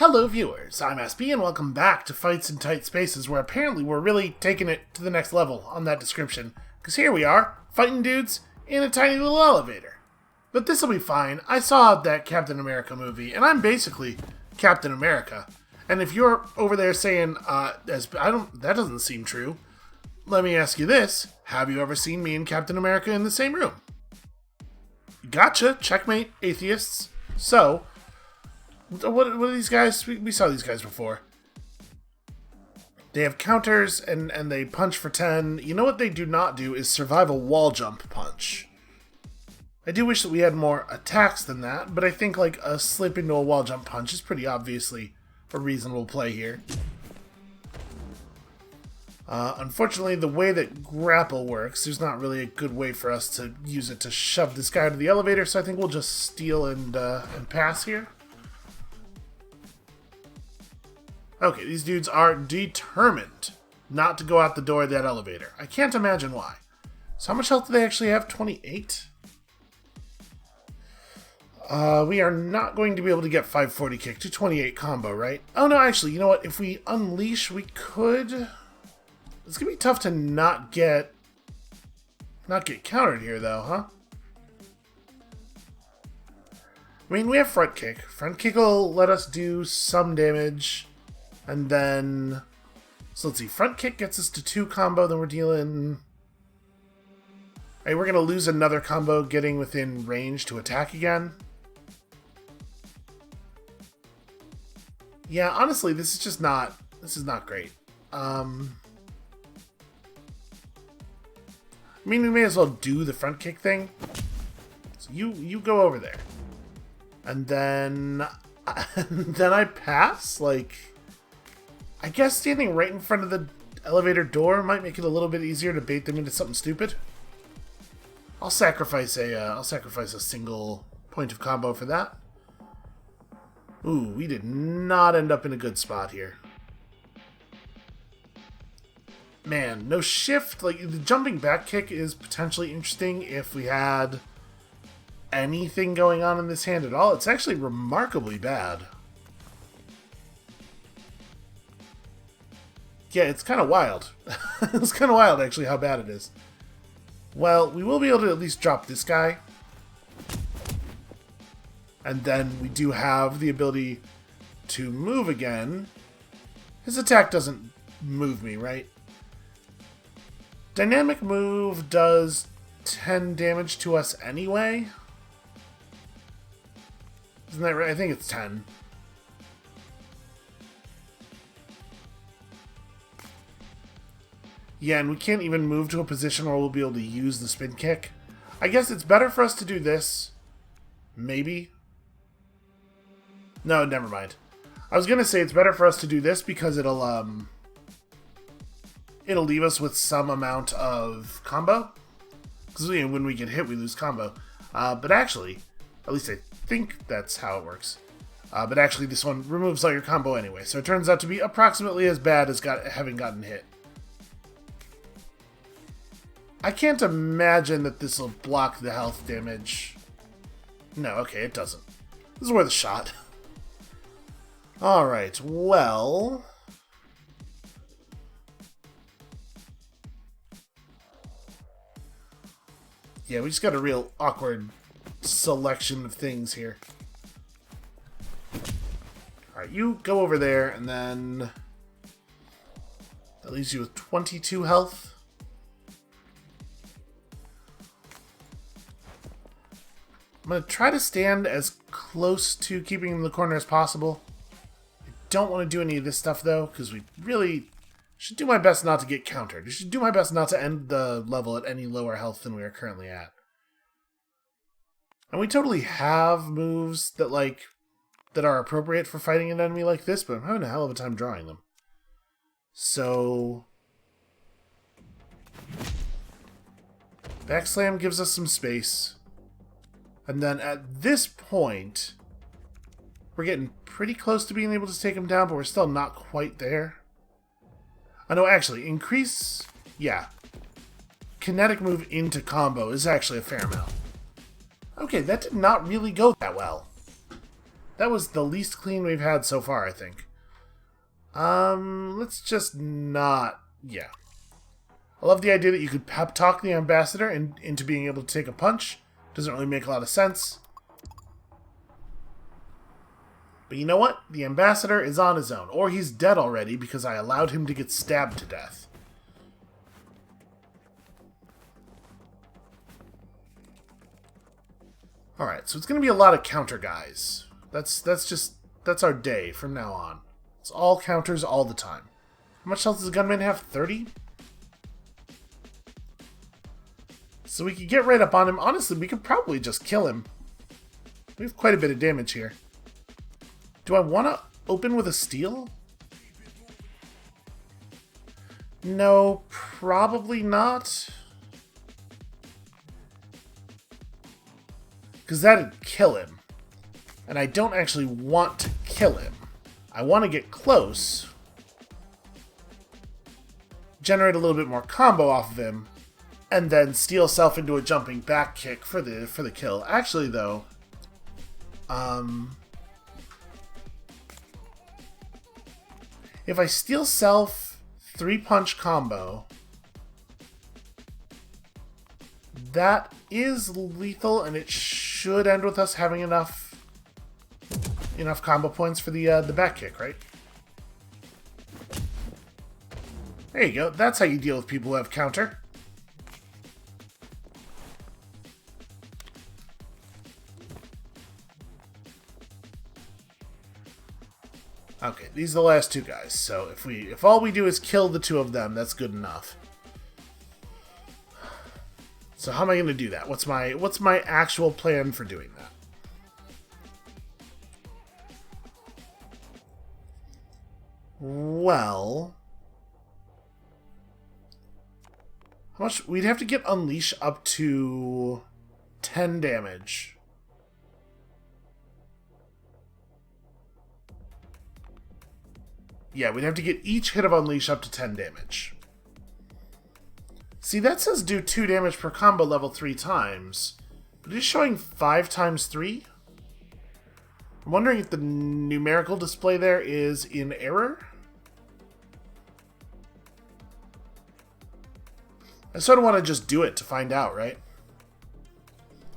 Hello viewers, I'm SB and welcome back to Fights in Tight Spaces, where apparently we're really taking it to the next level on that description. Because here we are, fighting dudes in a tiny little elevator. But this'll be fine. I saw that Captain America movie, and I'm basically Captain America. And if you're over there saying, that doesn't seem true, let me ask you this. Have you ever seen me and Captain America in the same room? Gotcha, checkmate, atheists. So, what are these guys? We saw these guys before. They have counters and they punch for 10. You know what they do not do is survive a wall jump punch. I do wish that we had more attacks than that, but I think like a slip into a wall jump punch is pretty obviously a reasonable play here. Unfortunately, the way that grapple works, there's not really a good way for us to use it to shove this guy to the elevator, so I think we'll just steal and pass here. Okay, these dudes are determined not to go out the door of that elevator. I can't imagine why. So how much health do they actually have? 28? We are not going to be able to get 540 kick to 28 combo, right? Oh no, actually, you know what? If we unleash, we could... It's gonna be tough to not get countered here, though, huh? I mean, we have front kick. Front kick will let us do some damage. And then... So let's see. Front kick gets us to 2 combo, then we're dealing... Hey, we're gonna lose another combo getting within range to attack again. Yeah, honestly, this is just not... This is not great. I mean, we may as well do the front kick thing. So you go over there. And then... then I pass? Like... I guess standing right in front of the elevator door might make it a little bit easier to bait them into something stupid. I'll sacrifice a single point of combo for that. Ooh, we did not end up in a good spot here. Man, no shift. Like, the jumping back kick is potentially interesting if we had anything going on in this hand at all. It's actually remarkably bad. Yeah, it's kind of wild. It's kind of wild, actually, how bad it is. Well, we will be able to at least drop this guy. And then we do have the ability to move again. His attack doesn't move me, right? Dynamic move does 10 damage to us anyway. Isn't that right? I think it's 10. Yeah, and we can't even move to a position where we'll be able to use the spin kick. I guess it's better for us to do this. Maybe. No, never mind. I was gonna say it's better for us to do this because it'll leave us with some amount of combo. Because when we get hit, we lose combo. But actually, at least I think that's how it works. But actually, this one removes all your combo anyway. So it turns out to be approximately as bad as having gotten hit. I can't imagine that this will block the health damage. No, okay, it doesn't. This is worth a shot. Alright, well... Yeah, we just got a real awkward selection of things here. Alright, you go over there, and then... That leaves you with 22 health. I'm going to try to stand as close to keeping him in the corner as possible. I don't want to do any of this stuff, though, because we really should do my best not to get countered. I should do my best not to end the level at any lower health than we are currently at. And we totally have moves that, that are appropriate for fighting an enemy like this, but I'm having a hell of a time drawing them. So... Backslam gives us some space. And then at this point, we're getting pretty close to being able to take him down, but we're still not quite there. Oh no, actually, increase... Yeah. Kinetic move into combo is actually a fair amount. Okay, that did not really go that well. That was the least clean we've had so far, I think. Let's just not... Yeah. I love the idea that you could pep talk the ambassador into being able to take a punch. Doesn't really make a lot of sense. But you know what? The ambassador is on his own. Or he's dead already because I allowed him to get stabbed to death. Alright, so it's going to be a lot of counter guys. That's our day from now on. It's all counters all the time. How much health does the gunman have? 30? So we could get right up on him. Honestly, we could probably just kill him. We have quite a bit of damage here. Do I want to open with a steel? No, probably not. Because that'd kill him. And I don't actually want to kill him. I want to get close. Generate a little bit more combo off of him. And then steal self into a jumping back kick for the kill. Actually, though... if I steal self, 3-punch combo... that is lethal, and it should end with us having enough combo points for the back kick, right? There you go. That's how you deal with people who have counter. Okay, these are the last two guys. So if all we do is kill the two of them, that's good enough. So how am I going to do that? What's my actual plan for doing that? Well, how much? We'd have to get Unleash up to 10 damage. Yeah, we'd have to get each hit of Unleash up to 10 damage. See, that says do 2 damage per combo level 3 times, but it's showing 5 times 3? I'm wondering if the numerical display there is in error? I sort of want to just do it to find out, right?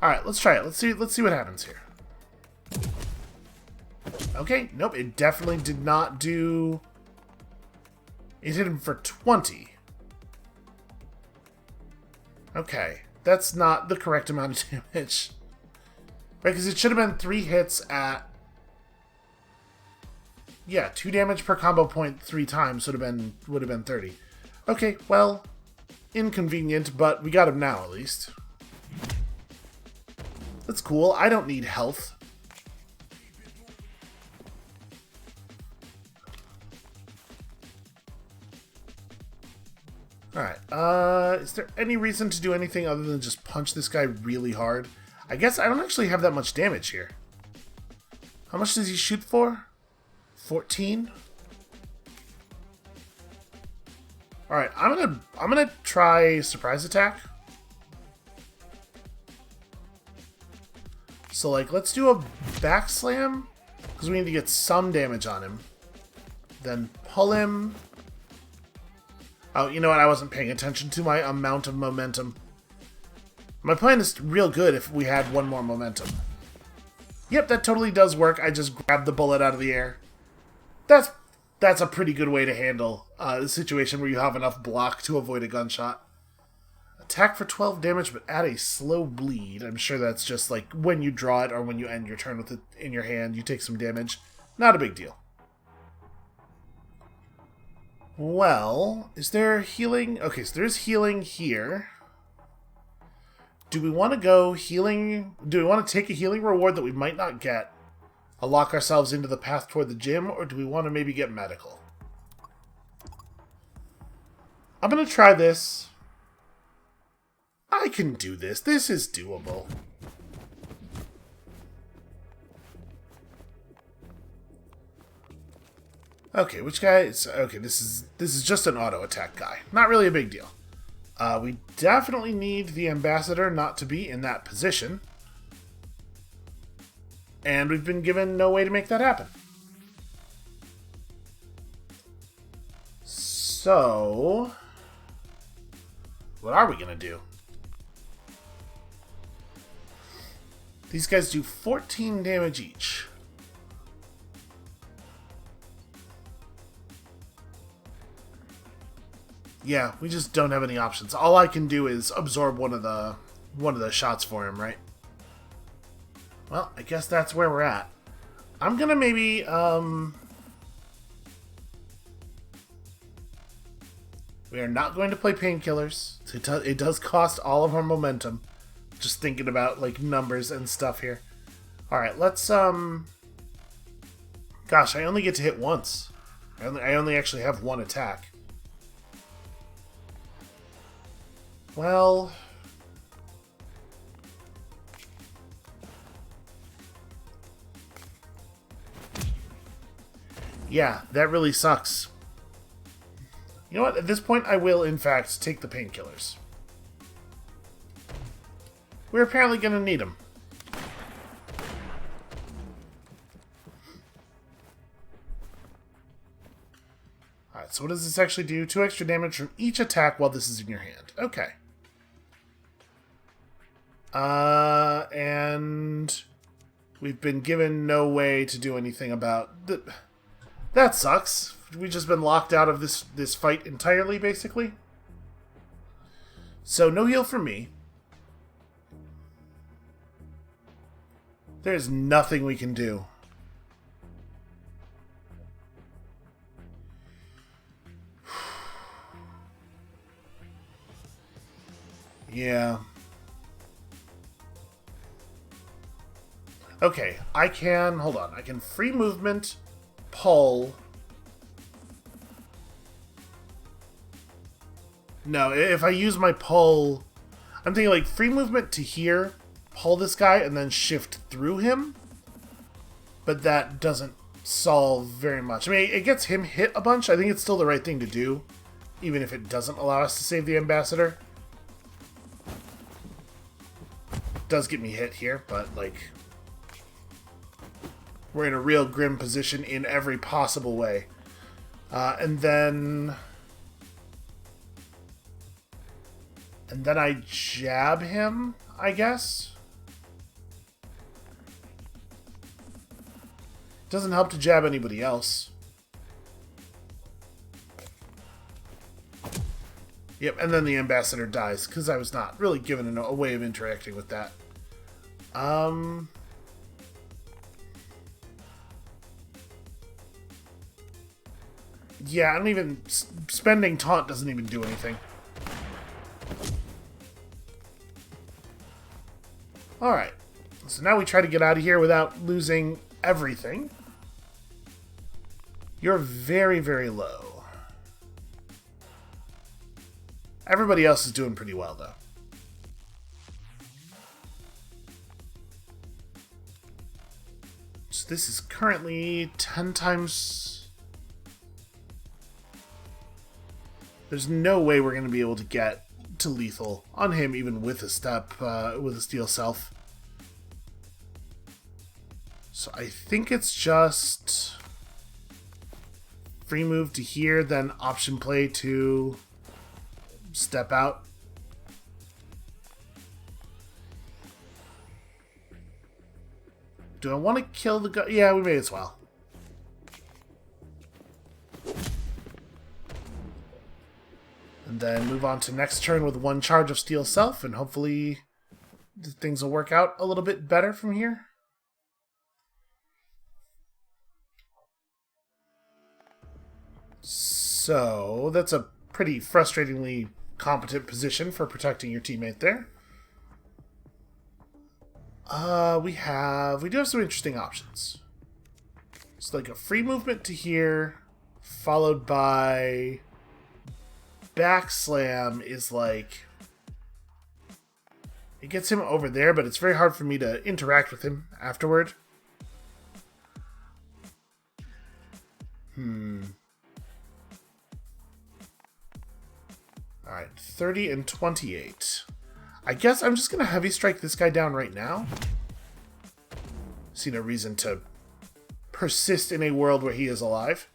Alright, let's try it. Let's see what happens here. Okay, nope, it definitely did not do... It hit him for 20. Okay, that's not the correct amount of damage. Right, because it should have been 3 hits at... Yeah, 2 damage per combo point 3 times would have been 30. Okay, well, inconvenient, but we got him now at least. That's cool. I don't need health. Alright, is there any reason to do anything other than just punch this guy really hard? I guess I don't actually have that much damage here. How much does he shoot for? 14? Alright, I'm gonna try surprise attack. So like, let's do a back slam, because we need to get some damage on him. Then pull him. Oh, you know what? I wasn't paying attention to my amount of momentum. My plan is real good if we had one more momentum. Yep, that totally does work. I just grabbed the bullet out of the air. That's a pretty good way to handle the situation where you have enough block to avoid a gunshot. Attack for 12 damage, but add a slow bleed. I'm sure that's just like when you draw it or when you end your turn with it in your hand, you take some damage. Not a big deal. Well, is there healing? Okay, so there's healing here. Do we want to go healing? Do we want to take a healing reward that we might not get? Lock ourselves into the path toward the gym, or do we want to maybe get medical? I'm going to try this. I can do this. This is doable. Okay, which guy is... Okay, this is just an auto attack guy. Not really a big deal. We definitely need the ambassador not to be in that position. And we've been given no way to make that happen. So, what are we going to do? These guys do 14 damage each. Yeah, we just don't have any options. All I can do is absorb one of the shots for him, right? Well, I guess that's where we're at. I'm gonna maybe we are not going to play painkillers. It does cost all of our momentum. Just thinking about like numbers and stuff here. All right, let's Gosh, I only get to hit once. I only actually have one attack. Well, yeah, that really sucks. You know what? At this point, I will, in fact, take the painkillers. We're apparently going to need them. Alright, so what does this actually do? 2 extra damage from each attack while this is in your hand. Okay. And we've been given no way to do anything about... That sucks. We've just been locked out of this fight entirely, basically. So, no heal for me. There's nothing we can do. Yeah. Okay, I can... Hold on. I can free movement, pull... No, if I use my pull... I'm thinking like free movement to here, pull this guy, and then shift through him. But that doesn't solve very much. I mean, it gets him hit a bunch. I think it's still the right thing to do, even if it doesn't allow us to save the ambassador. It does get me hit here, but like... We're in a real grim position in every possible way. And then I jab him, I guess? Doesn't help to jab anybody else. Yep, and then the ambassador dies, because I was not really given a way of interacting with that. Yeah, I don't even... Spending taunt doesn't even do anything. Alright. So now we try to get out of here without losing everything. You're very, very low. Everybody else is doing pretty well, though. So this is currently 10 times... There's no way we're going to be able to get to lethal on him, even with a step, with a steel self. So I think it's just free move to here, then option play to step out. Do I want to kill the guy? Yeah, we may as well. And then move on to next turn with 1 charge of Steel Self, and hopefully things will work out a little bit better from here. So, that's a pretty frustratingly competent position for protecting your teammate there. We do have some interesting options. It's like a free movement to here, followed by... Back slam is like... It gets him over there, but it's very hard for me to interact with him afterward. Alright, 30 and 28. I guess I'm just going to heavy strike this guy down right now. See no reason to persist in a world where he is alive.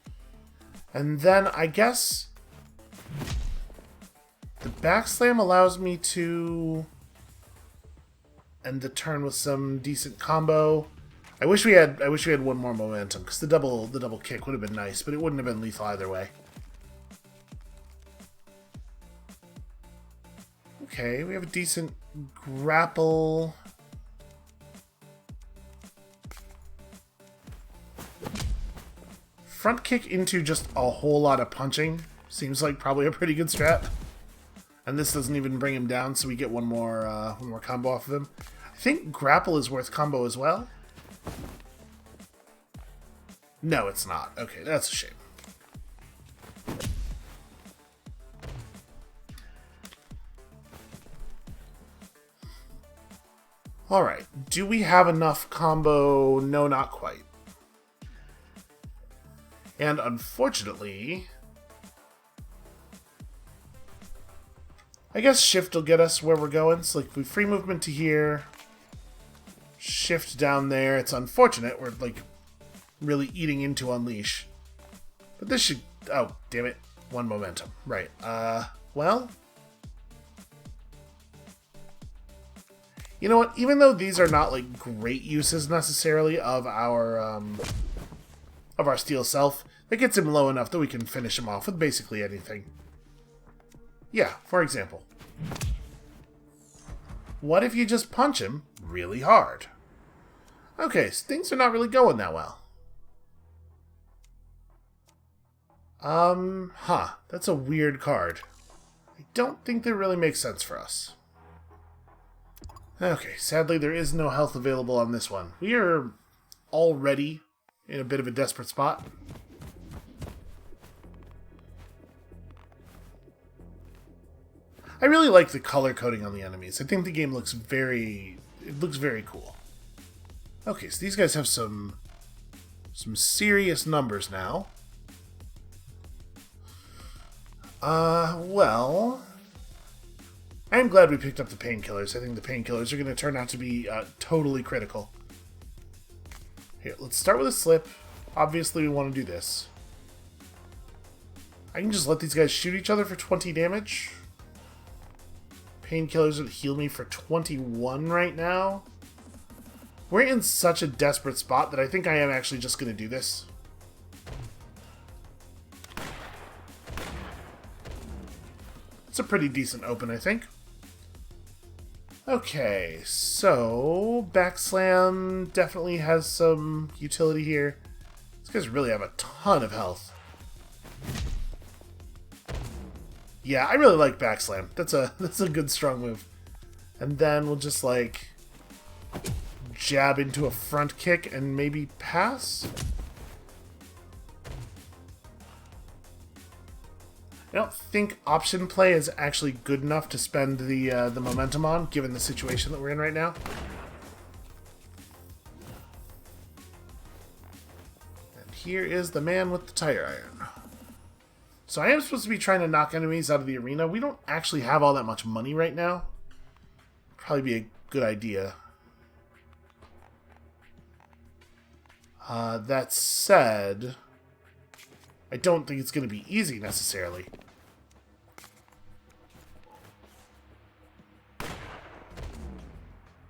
And then I guess the backslam allows me to end the turn with some decent combo. I wish we had one more momentum, because the double kick would have been nice, but it wouldn't have been lethal either way. Okay, we have a decent grapple. Front kick into just a whole lot of punching seems like probably a pretty good strat. And this doesn't even bring him down, so we get one more combo off of him. I think grapple is worth combo as well. No, it's not. Okay, that's a shame. Alright, do we have enough combo? No, not quite. And unfortunately, I guess shift will get us where we're going. So like if we free movement to here, shift down there. It's unfortunate. We're like really eating into Unleash. But this should... Oh, damn it. One momentum. Right. Well... You know what? Even though these are not like great uses necessarily of our steel self, that gets him low enough that we can finish him off with basically anything. Yeah, for example. What if you just punch him really hard? Okay, so things are not really going that well. That's a weird card. I don't think that really makes sense for us. Okay, sadly there is no health available on this one. We are already in a bit of a desperate spot. I really like the color coding on the enemies. I think the game looks very cool. Okay, so these guys have some serious numbers now. Well, I'm glad we picked up the painkillers. I think the painkillers are going to turn out to be totally critical. Here, let's start with a slip. Obviously, we want to do this. I can just let these guys shoot each other for 20 damage. Painkillers would heal me for 21 right now. We're in such a desperate spot that I think I am actually just going to do this. It's a pretty decent open, I think. Okay, so backslam definitely has some utility here. These guys really have a ton of health. Yeah, I really like backslam. That's a good strong move. And then we'll just like jab into a front kick and maybe pass. I don't think option play is actually good enough to spend the momentum on, given the situation that we're in right now. And here is the man with the tire iron. So I am supposed to be trying to knock enemies out of the arena. We don't actually have all that much money right now. Probably be a good idea. That said, I don't think it's going to be easy necessarily.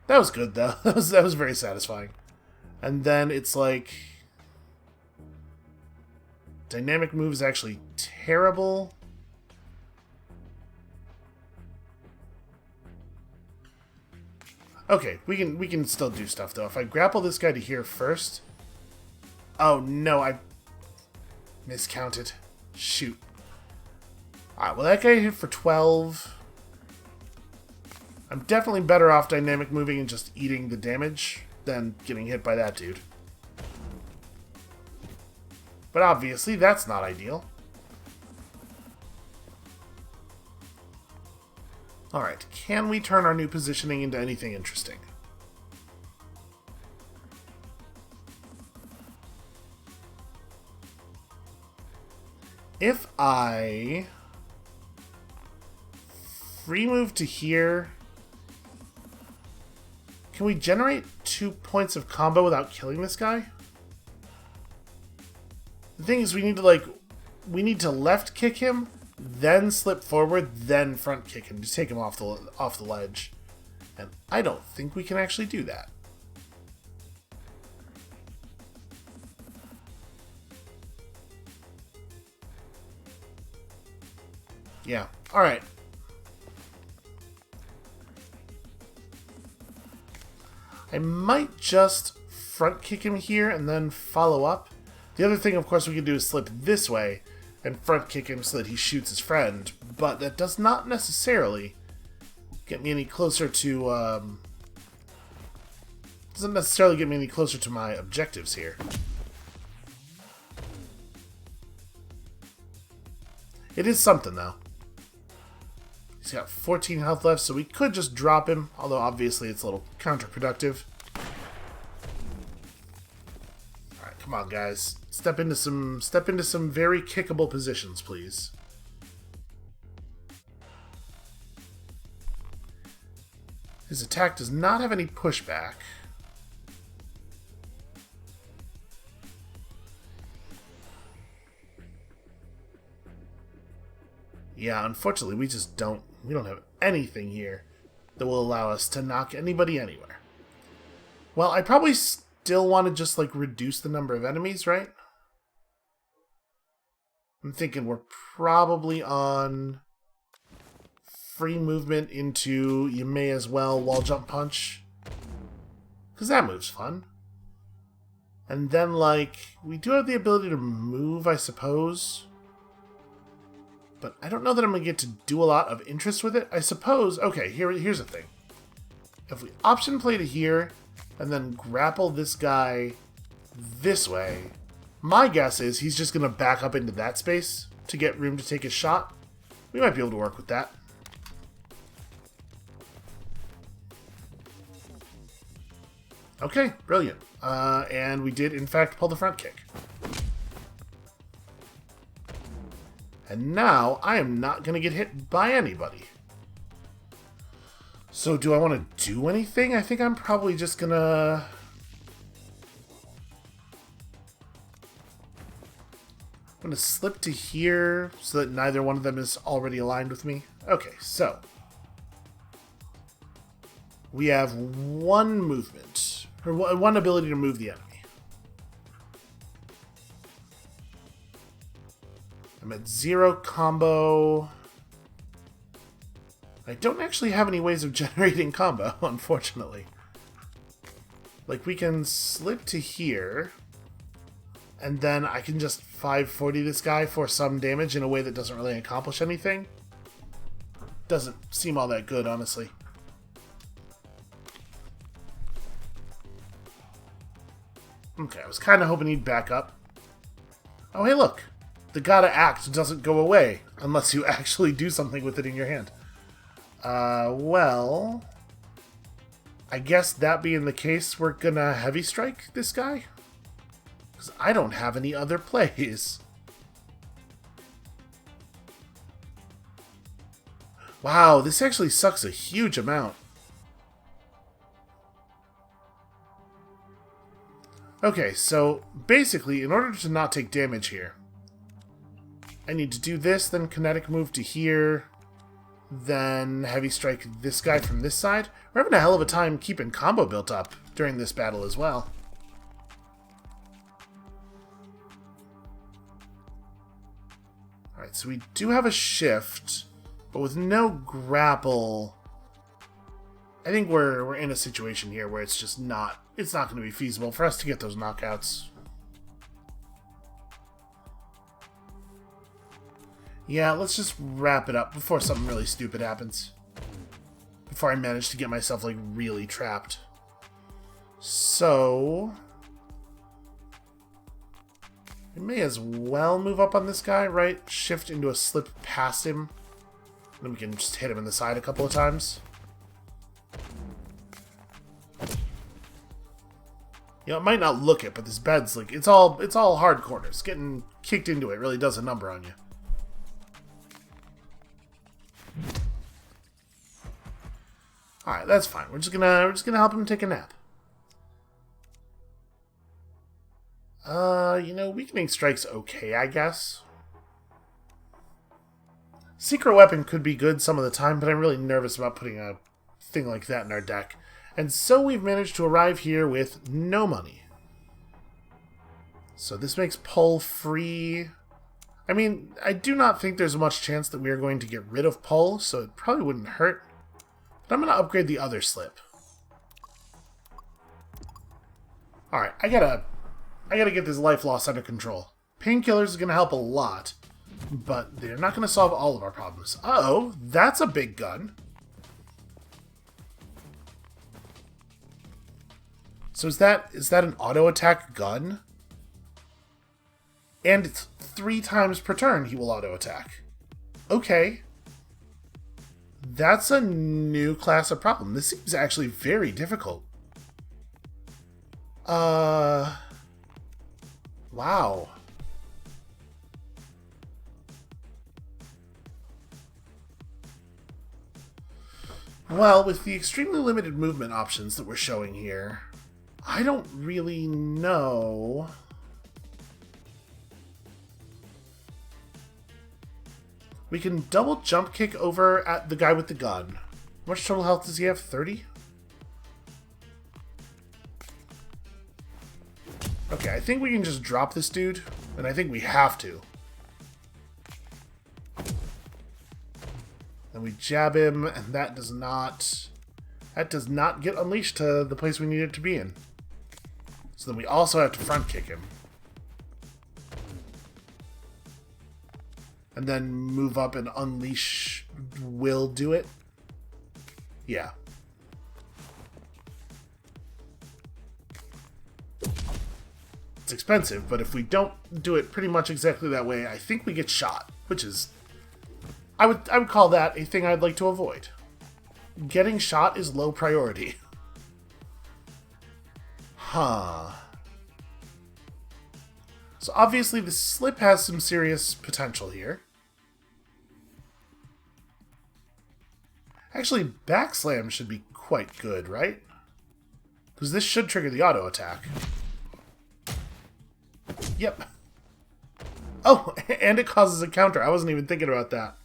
That was good though. that was very satisfying. And then it's like dynamic move is actually terrible. Okay, we can still do stuff though. If I grapple this guy to here first. Oh no, I miscounted. Shoot. Alright, well that guy hit for 12. I'm definitely better off dynamic moving and just eating the damage than getting hit by that dude. But obviously that's not ideal. Alright, can we turn our new positioning into anything interesting? If I free move to here, can we generate 2 points of combo without killing this guy? The thing is, we need to left kick him, then slip forward, then front kick him to take him off the ledge. And I don't think we can actually do that. Yeah, alright. I might just front kick him here and then follow up. The other thing, of course, we could do is slip this way and front kick him so that he shoots his friend, but that does not necessarily get me any closer to, doesn't necessarily get me any closer to my objectives here. It is something, though. He's got 14 health left, so we could just drop him, although obviously it's a little counterproductive. Alright, come on, guys. Step into some very kickable positions, please. His attack does not have any pushback. Yeah, unfortunately, we don't have anything here that will allow us to knock anybody anywhere. Well, I probably still want to just, like, reduce the number of enemies, right? I'm thinking we're probably on free movement into you may as well wall jump punch. Because that move's fun. And then, like, we do have the ability to move, I suppose. But I don't know that I'm going to get to do a lot of interest with it. I suppose... Okay, here's the thing. If we option play to here, and then grapple this guy this way, my guess is he's just going to back up into that space to get room to take his shot. We might be able to work with that. Okay, brilliant. And we did, in fact, pull the front kick. And now, I am not going to get hit by anybody. So, do I want to do anything? I think I'm probably just going to... I'm going to slip to here so that neither one of them is already aligned with me. Okay, so... we have one movement, or one ability to move the enemy. I'm at 0 combo. I don't actually have any ways of generating combo, unfortunately. Like, we can slip to here, and then I can just 540 this guy for some damage in a way that doesn't really accomplish anything. Doesn't seem all that good, honestly. Okay, I was kind of hoping he'd back up. Oh, hey, look. The gotta act doesn't go away unless you actually do something with it in your hand. Well... I guess that being the case, we're gonna heavy strike this guy? Because I don't have any other plays. Wow, this actually sucks a huge amount. Okay, so basically, in order to not take damage here, I need to do this, then kinetic move to here, then heavy strike this guy from this side. We're having a hell of a time keeping combo built up during this battle as well. Alright, so we do have a shift, but with no grapple, I think we're in a situation here where it's just not, it's not going to be feasible for us to get those knockouts. Yeah, let's just wrap it up before something really stupid happens. Before I manage to get myself, like, really trapped. So... we may as well move up on this guy, right? Shift into a slip past him. Then we can just hit him in the side a couple of times. You know, it might not look it, but this bed's, like, it's all hard corners. Getting kicked into it really does a number on you. Alright, that's fine. We're just gonna help him take a nap. Weakening Strike's okay, I guess. Secret Weapon could be good some of the time, but I'm really nervous about putting a thing like that in our deck. And so we've managed to arrive here with no money. So this makes Pull free. I mean, I do not think there's much chance that we are going to get rid of Pull, so it probably wouldn't hurt. But I'm going to upgrade the other slip. Alright, I gotta get this life loss under control. Painkillers is going to help a lot, but they're not going to solve all of our problems. Uh-oh, that's a big gun. So is that an auto attack gun? And it's 3 times per turn he will auto attack. Okay. That's a new class of problem. This seems actually very difficult. Wow. Well, with the extremely limited movement options that we're showing here, I don't really know. We can double jump kick over at the guy with the gun. How much total health does he have? 30? Okay, I think we can just drop this dude, and I think we have to. Then we jab him, and that does not get unleashed to the place we need it to be in. So then we also have to front kick him. And then move up and unleash will do it. Yeah. It's expensive, but if we don't do it pretty much exactly that way, I think we get shot, which is... I would call that a thing I'd like to avoid. Getting shot is low priority. Huh. So obviously the slip has some serious potential here. Actually, backslam should be quite good, right? Because this should trigger the auto attack. Yep. Oh, and it causes a counter. I wasn't even thinking about that.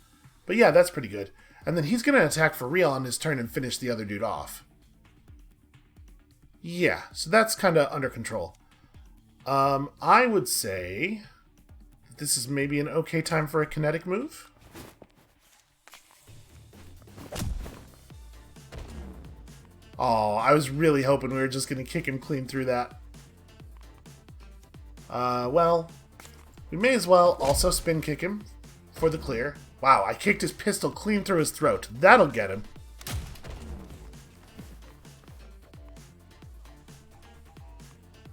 But yeah, that's pretty good. And then he's going to attack for real on his turn and finish the other dude off. Yeah, so that's kind of under control. I would say this is maybe an okay time for a kinetic move. Oh, I was really hoping we were just going to kick him clean through that. Well, we may as well also spin kick him for the clear. Wow, I kicked his pistol clean through his throat. That'll get him.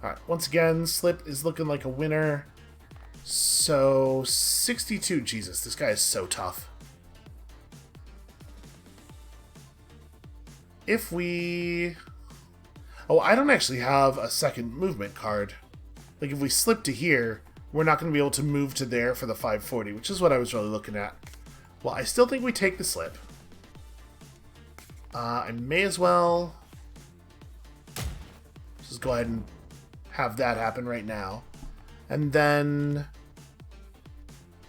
Alright, once again, Slip is looking like a winner. So, 62. Jesus, this guy is so tough. If we... Oh, I don't actually have a second movement card. Like, if we slip to here, we're not going to be able to move to there for the 540, which is what I was really looking at. Well, I still think we take the slip. I may as well just go ahead and have that happen right now. And then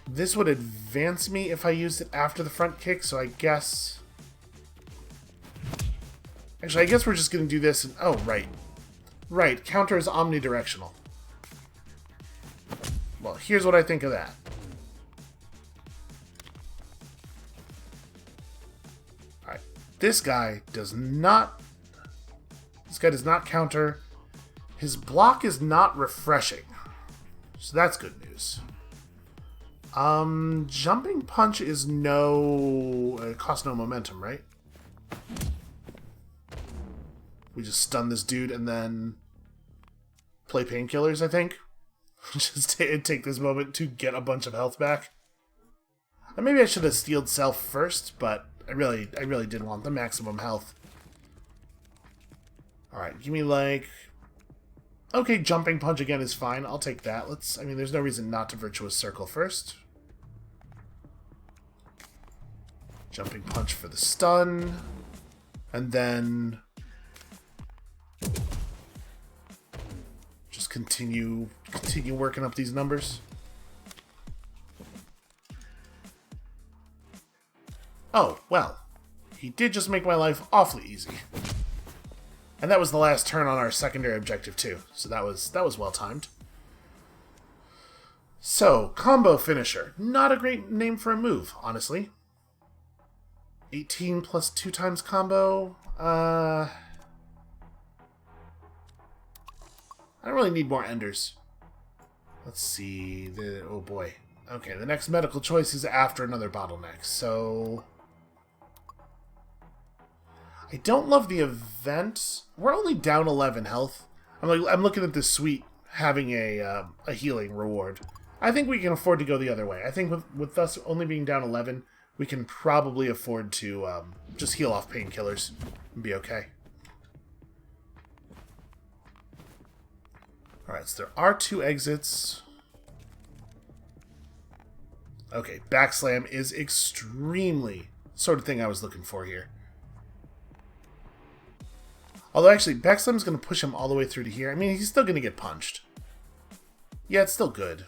this would advance me if I used it after the front kick, so I guess... Actually, I guess we're just going to do this and... Oh, right. Right, counter is omnidirectional. Well, here's what I think of that. Alright, this guy does not... This guy does not counter. His block is not refreshing. So that's good news. Jumping punch is no... It costs no momentum, right? We just stun this dude and then play painkillers, I think. Just take this moment to get a bunch of health back. And maybe I should have steeled self first, but I really did want the maximum health. Alright, give me like... Okay, jumping punch again is fine. I'll take that. I mean, there's no reason not to virtuous circle first. Jumping punch for the stun. And then... just continue working up these numbers. Oh, well. He did just make my life awfully easy. And that was the last turn on our secondary objective too, so that was well timed. So, combo finisher. Not a great name for a move, honestly. 18 plus 2 times combo. I don't really need more enders. Let's see. Oh boy. Okay, the next medical choice is after another bottleneck, so I don't love the event. We're only down 11 health. I'm looking at this suite having a healing reward. I think we can afford to go the other way. I think with us only being down 11, we can probably afford to just heal off painkillers and be okay. Alright, so there are 2 exits. Okay, backslam is extremely sort of thing I was looking for here. Although actually, backslam's going to push him all the way through to here. I mean, he's still going to get punched. Yeah, it's still good.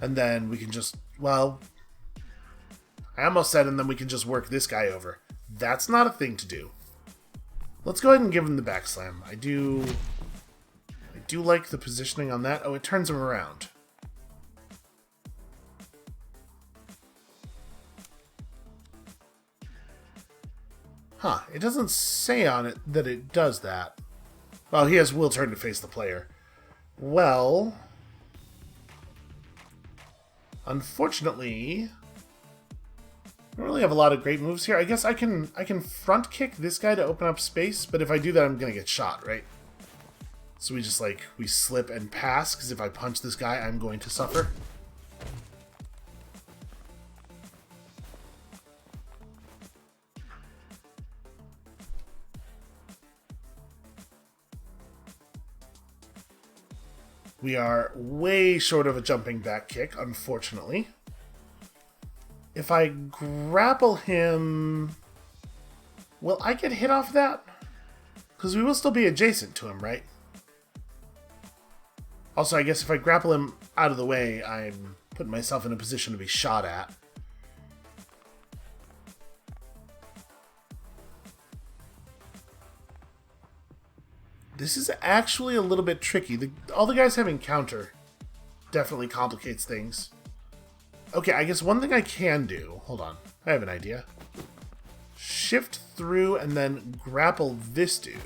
And then we can just, well, I almost said, and then we can just work this guy over. That's not a thing to do. Let's go ahead and give him the backslam. I do like the positioning on that. Oh, it turns him around. Huh, it doesn't say on it that it does that. Well, he will turn to face the player. Well, unfortunately, I don't really have a lot of great moves here. I guess I can front kick this guy to open up space, but if I do that, I'm gonna get shot, right? So we just we slip and pass, because if I punch this guy, I'm going to suffer. We are way short of a jumping back kick, unfortunately. If I grapple him, will I get hit off that? Because we will still be adjacent to him, right? Also, I guess if I grapple him out of the way, I'm putting myself in a position to be shot at. This is actually a little bit tricky. All the guys having counter definitely complicates things. Okay, I guess one thing I can do... Hold on. I have an idea. Shift through and then grapple this dude.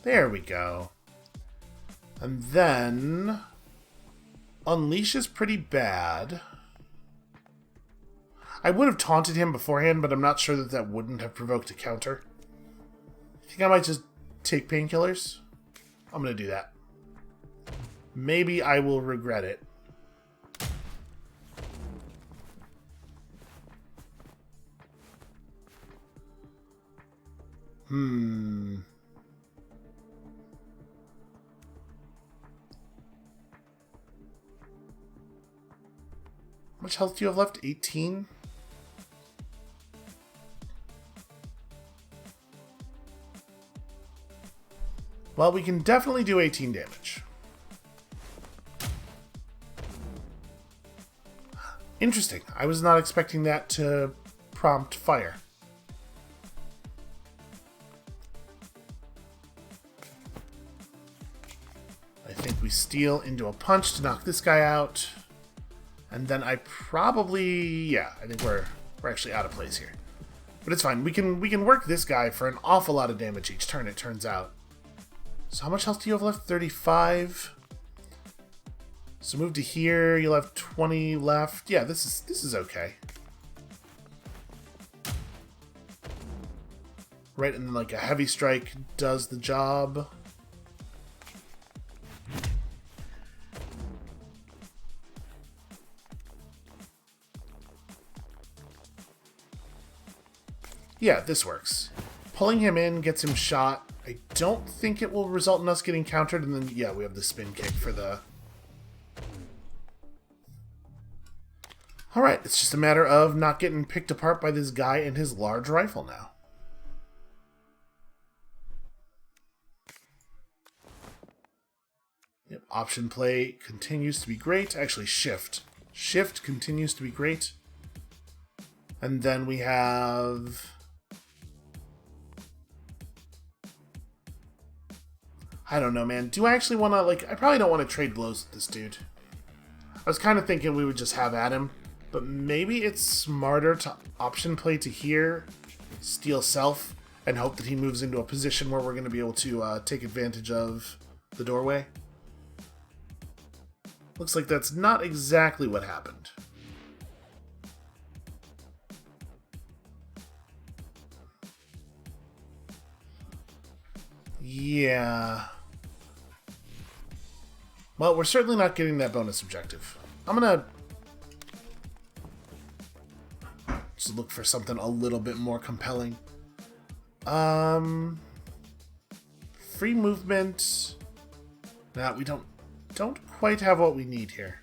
There we go. And then... Unleash is pretty bad. I would have taunted him beforehand, but I'm not sure that that wouldn't have provoked a counter. I think I might just take painkillers. I'm going to do that. Maybe I will regret it. How much health do you have left? 18? Well, we can definitely do 18 damage. Interesting. I was not expecting that to prompt fire. I think we steal into a punch to knock this guy out. And then I probably... Yeah, I think we're actually out of place here. But it's fine. We can work this guy for an awful lot of damage each turn, it turns out. So how much health do you have left? 35. So move to here. You'll have 20 left. Yeah, this is okay. Right, and then a heavy strike does the job. Yeah, this works. Pulling him in gets him shot. I don't think it will result in us getting countered, and then, yeah, we have the spin kick for the... Alright, it's just a matter of not getting picked apart by this guy and his large rifle now. Yep, option play continues to be great. Actually, shift. Shift continues to be great. And then we have... I don't know, man. Do I actually want to, like... I probably don't want to trade blows with this dude. I was kind of thinking we would just have at him. But maybe it's smarter to option play to here, steal self, and hope that he moves into a position where we're going to be able to take advantage of the doorway. Looks like that's not exactly what happened. Yeah. Well, we're certainly not getting that bonus objective. I'm gonna just look for something a little bit more compelling. Free movement. Nah, we don't quite have what we need here.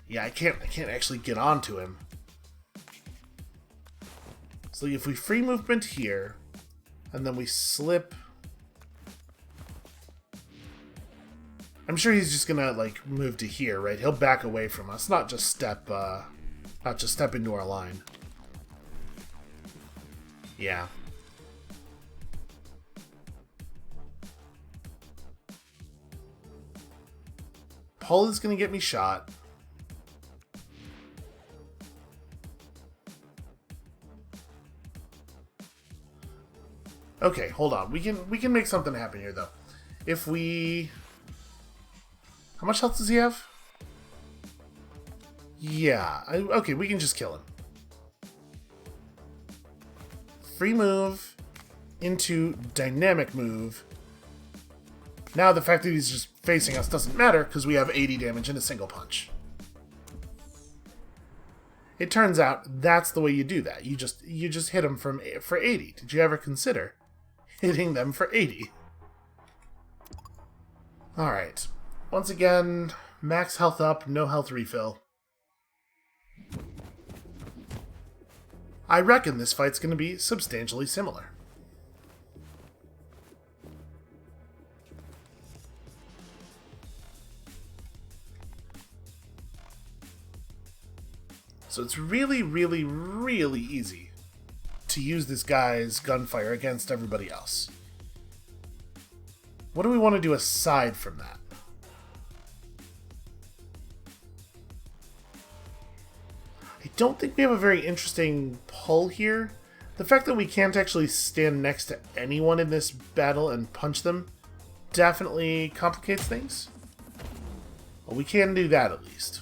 Yeah, I can't actually get onto him. So if we free movement here, and then we slip, I'm sure he's just gonna like move to here, right? He'll back away from us, not just step into our line. Yeah. Paul is gonna get me shot. Okay, hold on. We can make something happen here though. If we... How much health does he have? Yeah. Okay, we can just kill him. Free move into dynamic move. Now the fact that he's just facing us doesn't matter because we have 80 damage in a single punch. It turns out that's the way you do that. You just hit them for 80. Did you ever consider hitting them for 80? Alright. Once again, max health up, no health refill. I reckon this fight's going to be substantially similar. So it's really, really, really easy to use this guy's gunfire against everybody else. What do we want to do aside from that? I don't think we have a very interesting pull here. The fact that we can't actually stand next to anyone in this battle and punch them definitely complicates things. Well, we can do that at least.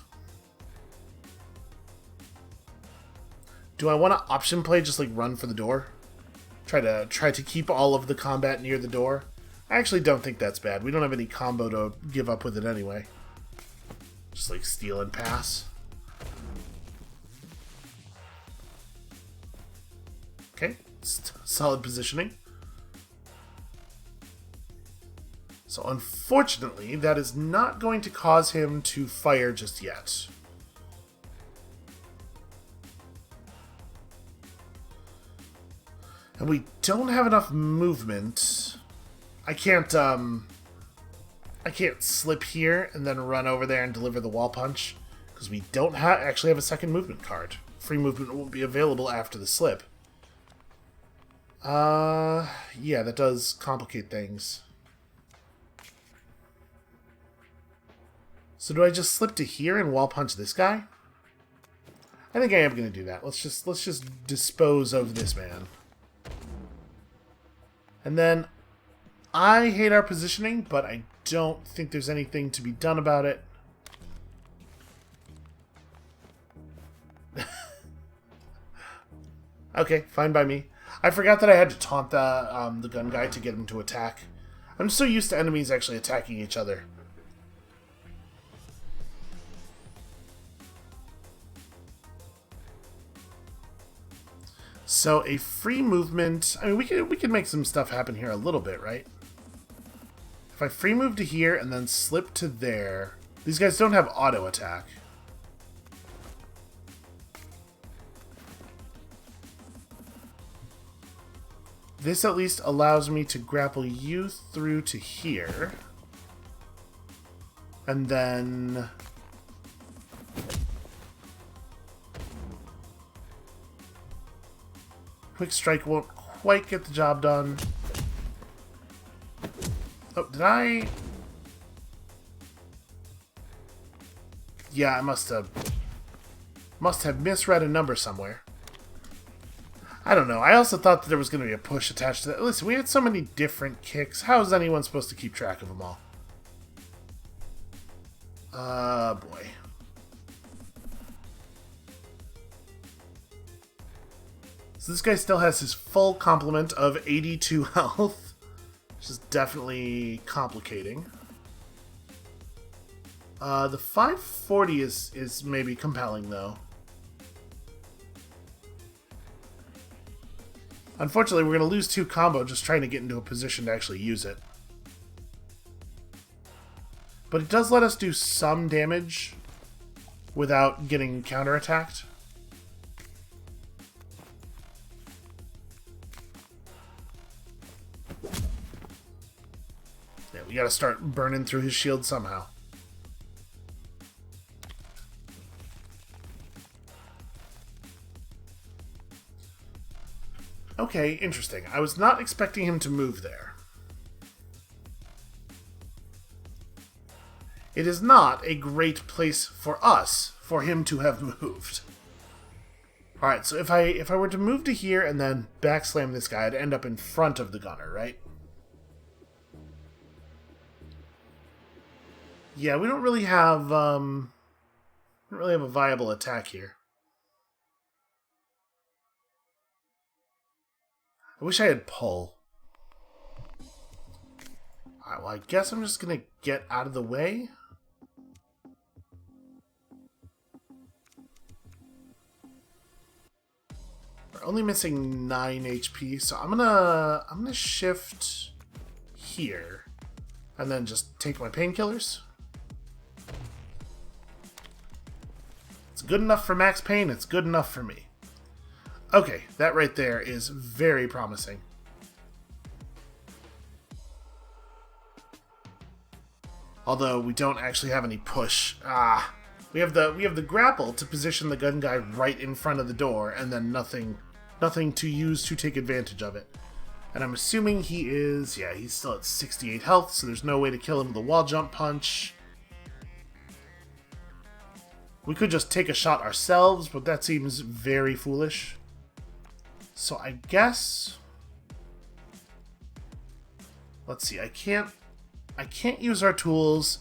Do I want to option play just like run for the door? Try to keep all of the combat near the door? I actually don't think that's bad. We don't have any combo to give up with it anyway. Just like steal and pass. Okay, solid positioning. So unfortunately, that is not going to cause him to fire just yet. And we don't have enough movement. I can't slip here and then run over there and deliver the wall punch because we don't actually have a second movement card. Free movement won't be available after the slip. Yeah, that does complicate things. So do I just slip to here and wall punch this guy? I think I am going to do that. Let's just dispose of this man. And then I hate our positioning, but I don't think there's anything to be done about it. Okay, fine by me. I forgot that I had to taunt the gun guy to get him to attack. I'm so used to enemies actually attacking each other. So a free movement. I mean, we could make some stuff happen here a little bit, right? If I free move to here and then slip to there, these guys don't have auto attack. This at least allows me to grapple you through to here. And then... Quick strike won't quite get the job done. Oh, did I... Yeah, I must have misread a number somewhere. I don't know. I also thought that there was going to be a push attached to that. Listen, we had so many different kicks. How is anyone supposed to keep track of them all? Boy. So this guy still has his full complement of 82 health, which is definitely complicating. The 540 is maybe compelling, though. Unfortunately, we're going to lose 2 combo just trying to get into a position to actually use it. But it does let us do some damage without getting counterattacked. Yeah, we gotta start burning through his shield somehow. Okay, interesting. I was not expecting him to move there. It is not a great place for us for him to have moved. Alright, so if I were to move to here and then backslam this guy, I'd end up in front of the gunner, right? Yeah, we don't really have a viable attack here. I wish I had pull. Alright, well I guess I'm just gonna get out of the way. We're only missing 9 HP, so I'm gonna shift here and then just take my painkillers. It's good enough for max pain, it's good enough for me. Okay, that right there is very promising. Although we don't actually have any push. We have the grapple to position the gun guy right in front of the door, and then nothing to use to take advantage of it. And I'm assuming he is, yeah, he's still at 68 health, so there's no way to kill him with a wall jump punch. We could just take a shot ourselves, but that seems very foolish. So I guess... Let's see, I can't use our tools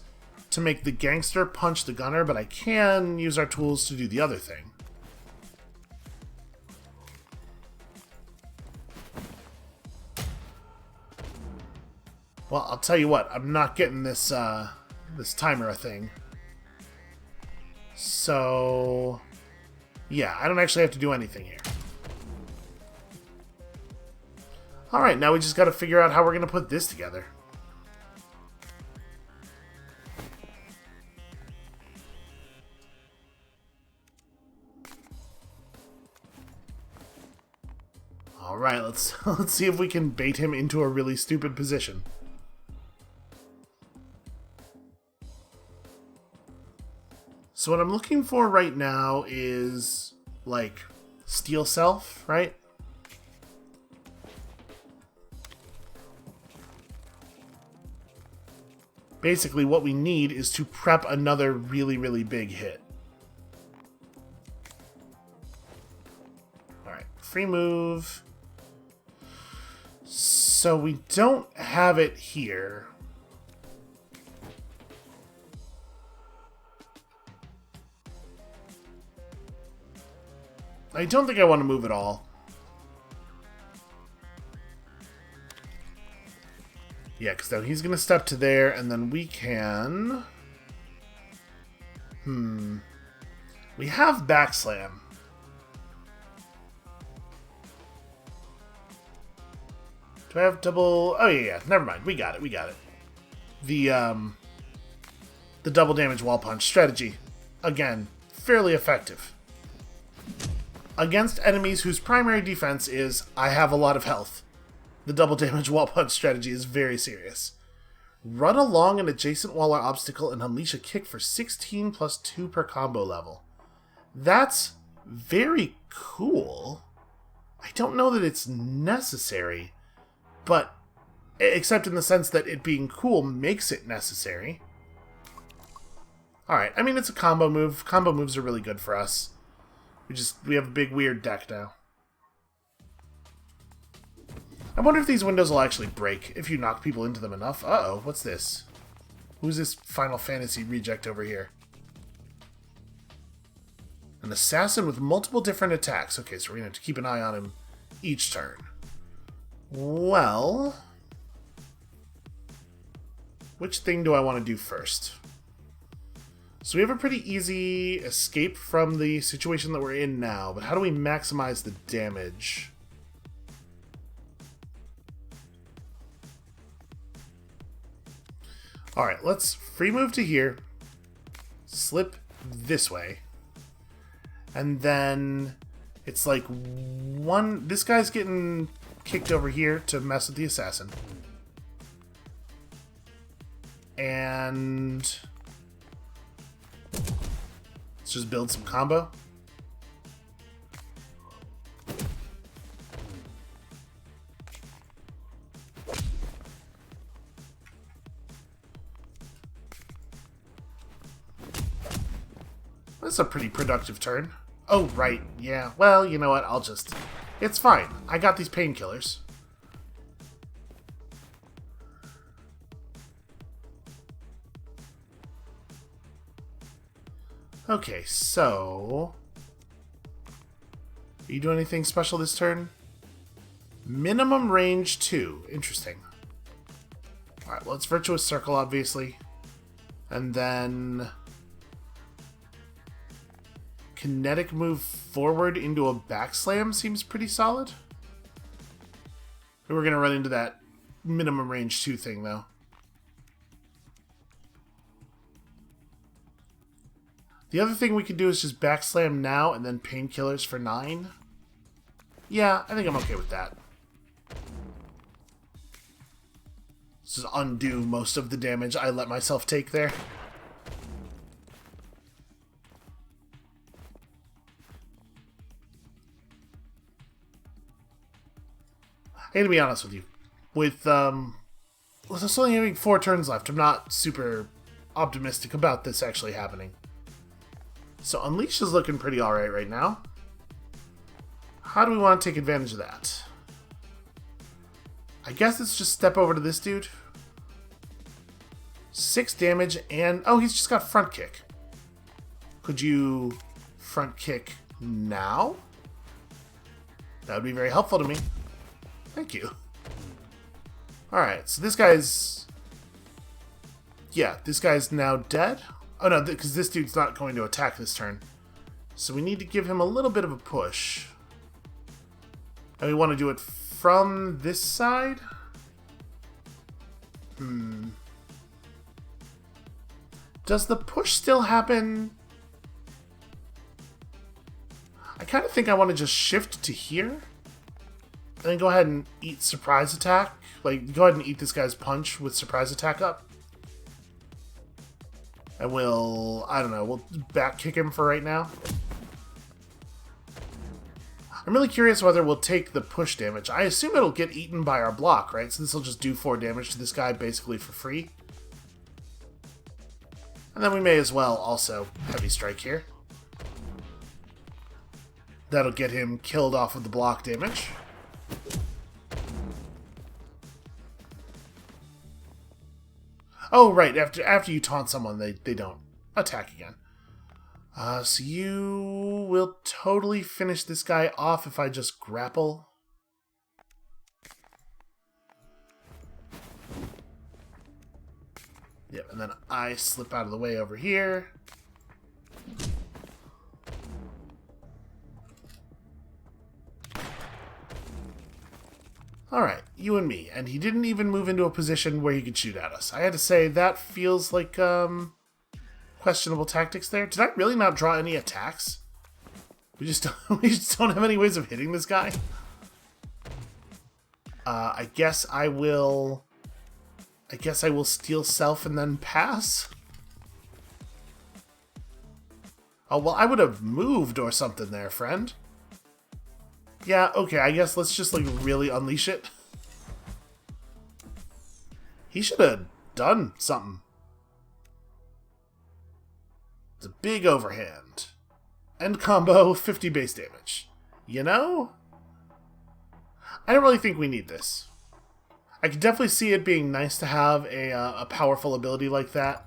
to make the gangster punch the gunner, but I can use our tools to do the other thing. Well, I'll tell you what, I'm not getting this this timer thing. So, yeah, I don't actually have to do anything here. Alright, now we just gotta figure out how we're gonna put this together. Alright, let's see if we can bait him into a really stupid position. So what I'm looking for right now is, like, steel self, right? Basically, what we need is to prep another really, really big hit. Alright, free move. So we don't have it here. I don't think I want to move at all. Yeah, because now he's going to step to there, and then we can... We have backslam. Do I have double... Oh, yeah, never mind. We got it, we got it. The double damage wall punch strategy. Again, fairly effective. Against enemies whose primary defense is, I have a lot of health. The double damage wall punch strategy is very serious. Run along an adjacent wall or obstacle and unleash a kick for 16 plus 2 per combo level. That's very cool. I don't know that it's necessary, but except in the sense that it being cool makes it necessary. Alright, I mean, it's a combo move. Combo moves are really good for us. We have a big weird deck now. I wonder if these windows will actually break if you knock people into them enough. Uh-oh, what's this? Who's this Final Fantasy reject over here? An assassin with multiple different attacks. Okay, so we're going to have to keep an eye on him each turn. Well, which thing do I want to do first? So we have a pretty easy escape from the situation that we're in now, but how do we maximize the damage? Alright, let's free move to here, slip this way, and then it's like this guy's getting kicked over here to mess with the assassin. And let's just build some combo. That's a pretty productive turn. Oh, right. Yeah. Well, you know what? It's fine. I got these painkillers. Okay, so... Are you doing anything special this turn? Minimum range 2. Interesting. Alright, well, it's Virtuous Circle, obviously. And then... Kinetic move forward into a backslam seems pretty solid. We're going to run into that minimum range 2 thing, though. The other thing we could do is just backslam now and then painkillers for 9. Yeah, I think I'm okay with that. This is undo most of the damage I let myself take there. I gotta be honest with you. With us only having 4 turns left, I'm not super optimistic about this actually happening. So Unleash is looking pretty alright right now. How do we want to take advantage of that? I guess it's just step over to this dude. 6 damage and... Oh, he's just got front kick. Could you front kick now? That would be very helpful to me. Thank you. Alright, so this guy's... Yeah, this guy's now dead. Oh no, because this dude's not going to attack this turn. So we need to give him a little bit of a push. And we want to do it from this side? Does the push still happen? I kind of think I want to just shift to here. And then go ahead and eat surprise attack. Like, go ahead and eat this guy's punch with surprise attack up. And we'll, I don't know, we'll back kick him for right now. I'm really curious whether we'll take the push damage. I assume it'll get eaten by our block, right? So this will just do 4 damage to this guy basically for free. And then we may as well also heavy strike here. That'll get him killed off of the block damage. Oh, right. After you taunt someone, they don't attack again. So you will totally finish this guy off if I just grapple. Yep, and then I slip out of the way over here. Alright, you and me. And he didn't even move into a position where he could shoot at us. I had to say, that feels like, questionable tactics there. Did I really not draw any attacks? We just don't have any ways of hitting this guy? I guess I will steal self and then pass. Oh, well, I would have moved or something there, friend. Yeah, okay, I guess let's just, like, really unleash it. He should have done something. It's a big overhand. End combo, 50 base damage. You know? I don't really think we need this. I could definitely see it being nice to have a powerful ability like that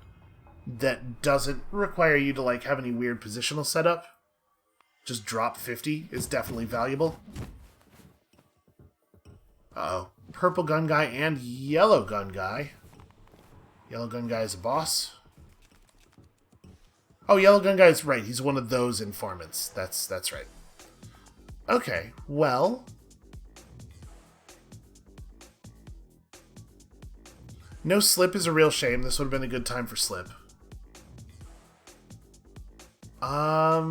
doesn't require you to like have any weird positional setup. Just drop 50 is definitely valuable. Uh-oh. Purple gun guy and yellow gun guy. Yellow gun guy is a boss. Oh, yellow gun guy is right. He's one of those informants. That's right. Okay, well... No slip is a real shame. This would have been a good time for slip. I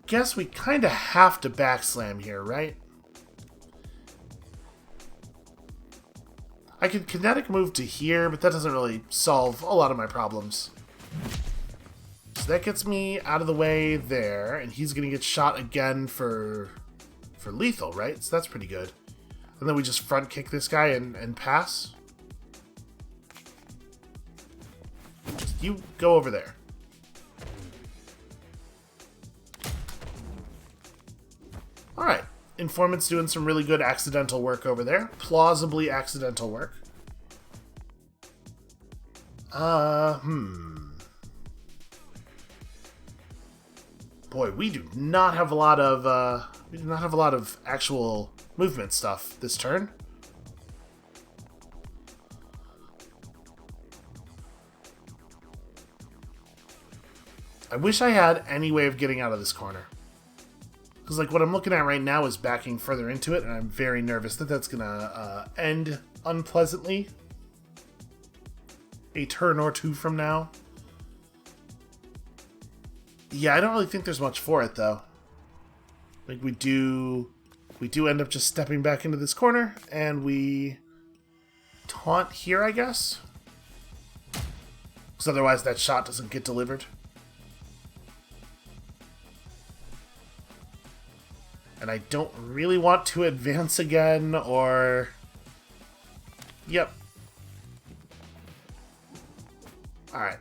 guess we kind of have to backslam here, right? I could kinetic move to here, but that doesn't really solve a lot of my problems. So that gets me out of the way there, and he's going to get shot again for lethal, right? So that's pretty good. And then we just front kick this guy and pass. Just you go over there. Alright. Informant's doing some really good accidental work over there. Plausibly accidental work. Boy, we do not have a lot of actual movement stuff this turn. I wish I had any way of getting out of this corner. Because like what I'm looking at right now is backing further into it, and I'm very nervous that that's going to end unpleasantly a turn or two from now. Yeah, I don't really think there's much for it, though. Like, we do end up just stepping back into this corner, and we taunt here, I guess? Because otherwise that shot doesn't get delivered. And I don't really want to advance again, or... Yep. Alright.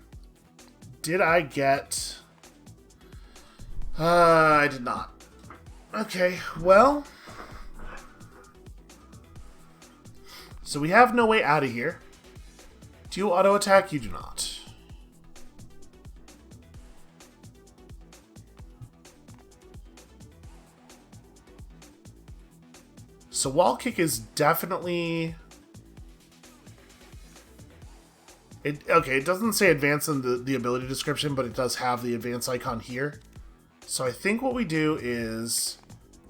Did I get... I did not. Okay, well... So we have no way out of here. Do you auto-attack? You do not. So wall kick is definitely... Okay, it doesn't say advance in the ability description, but it does have the advance icon here. So I think what we do is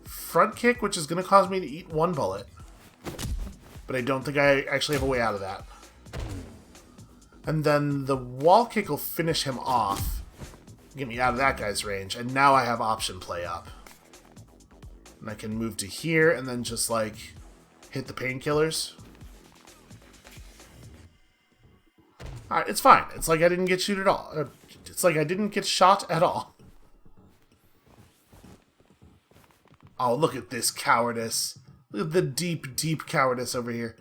front kick, which is going to cause me to eat one bullet. But I don't think I actually have a way out of that. And then the wall kick will finish him off. Get me out of that guy's range. And now I have option play up. And I can move to here and then just, like, hit the painkillers. Alright, it's fine. It's like I didn't get shoot at all. It's like I didn't get shot at all. Oh, look at this cowardice. Look at the deep, deep cowardice over here.